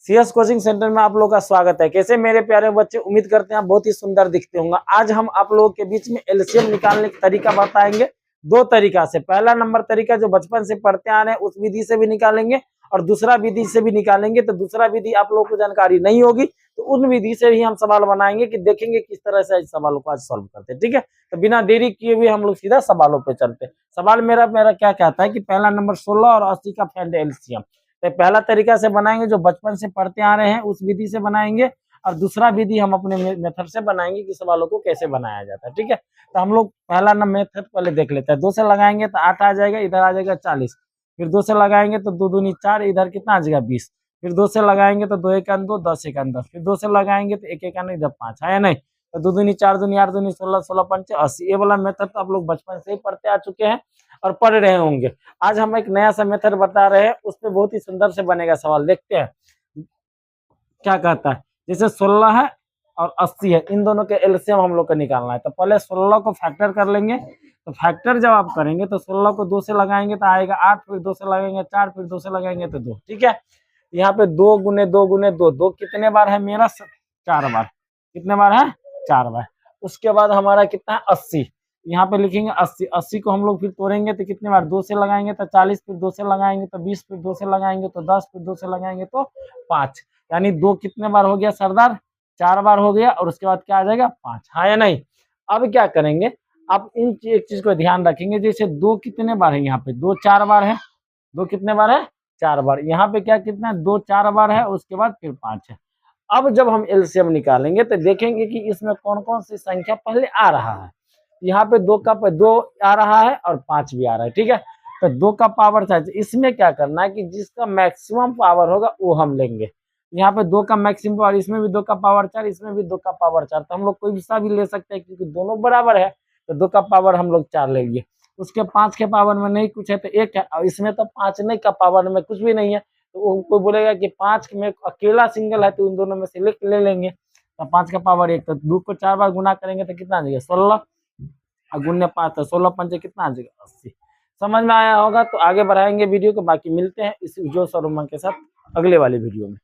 CS coaching centre में आप लोगों का स्वागत है। कैसे मेरे प्यारे बच्चे, उम्मीद करते हैं आप बहुत ही सुंदर दिखते होंगे। आज हम आप लोगों के बीच में एलसीएम निकालने का तरीका बताएंगे दो तरीका से। पहला नंबर तरीका जो बचपन से पढ़ते आ रहे हैं उस विधि से भी निकालेंगे और दूसरा विधि से भी निकालेंगे। तो दूसरा विधि आप लोगों को जानकारी नहीं होगी तो उन विधि से ही हम सवाल बनाएंगे कि देखेंगे किस तरह से इस सवालों को आज सॉल्व करते हैं। ठीक है, तो बिना देरी किए हुए हम लोग सीधा सवालों पे चलते हैं। सवाल मेरा क्या कहता है कि पहला नंबर 16 और 80 का फाइंड एलसीएम। तो पहला तरीका से बनाएंगे जो बचपन से पढ़ते आ रहे हैं उस विधि से बनाएंगे और दूसरा विधि हम अपने मेथड से बनाएंगे कि सवालों को कैसे बनाया जाता है। ठीक है, तो हम लोग पहला नंबर मेथड पहले देख लेते हैं। 2 से लगाएंगे तो 8 आ जाएगा, इधर आ जाएगा 40। फिर 2 से लगाएंगे तो 2 दूनी 4, इधर कितना आ जाएगा 20। फिर 2 से लगाएंगे तो 2 एक 2, 10 एक 10। फिर 2 से लगाएंगे तो 1 एक इधर 5 है या नहीं। तो 2 दूनी 4 दूनी 8 दूनी 16, 16 पंचे 80। ये वाला मेथड तो आप लोग बचपन से ही पढ़ते आ चुके हैं और पढ़ रहे होंगे। आज हम एक नया सा मेथड बता रहे हैं, उसपे बहुत ही सुंदर से बनेगा सवाल। देखते हैं क्या कहता है। जैसे 16 है और 80 है, इन दोनों के एलसीएम हम लोग को निकालना है। तो पहले 16 को फैक्टर कर लेंगे। तो फैक्टर जब आप करेंगे तो 16 को 2 से लगाएंगे तो आएगा 8, फिर 2 से लगाएंगे 4, फिर 2 से लगाएंगे तो 2। ठीक है, यहाँ पे 2 गुने 2 गुने 2, 2 कितने बार है मेरा? 4 बार। कितने बार है? 4 बार। उसके बाद हमारा कितना है? 80। यहाँ पे लिखेंगे 80। 80 को हम लोग फिर तोड़ेंगे तो कितने बार? 2 से लगाएंगे तो 40, फिर 2 से लगाएंगे तो 20, फिर 2 से लगाएंगे तो 10, फिर 2 से लगाएंगे तो 5। यानी 2 कितने बार हो गया सरदार? 4 बार हो गया। और उसके बाद क्या आ जाएगा? 5। हाँ या नहीं। अब क्या करेंगे, आप एक चीज को ध्यान रखेंगे। जैसे 2 कितने बार है यहाँ पे? 2 4 बार है। 2 कितने बार है? 4 बार। यहाँ पे क्या कितना है? 2 4 बार है, उसके बाद फिर 5 है। अब जब हम एलसीएम निकालेंगे तो देखेंगे कि इसमें कौन कौन सी संख्या पहले आ रहा है। यहाँ पे 2 आ रहा है और 5 भी आ रहा है। ठीक है, तो 2 का पावर 4। इसमें क्या करना है कि जिसका मैक्सिमम पावर होगा वो हम लेंगे। यहाँ पे 2 का मैक्सिमम पावर, इसमें भी 2 का पावर 4, इसमें भी 2 का पावर 4। तो हम लोग कोई सा भी ले सकते हैं क्योंकि दोनों बराबर है। तो 2 का पावर हम लोग 4 लेंगे। उसके 5 के पावर में नहीं कुछ है तो 1 है, और इसमें तो 5 नहीं का पावर में कुछ भी नहीं है। तो वो कोई बोलेगा कि 5 में अकेला सिंगल है तो उन दोनों में से ले लेंगे। तो 5 का पावर 1। तो 2 को 4 बार गुना करेंगे तो कितना आ जाएगा? 16 और गुने 5 तो 16 पंचे कितना आ जाएगा? 80। समझ में आया होगा। तो आगे बढ़ाएंगे वीडियो को, बाकी मिलते हैं इस जो सरोमा के साथ अगले वाले वीडियो में।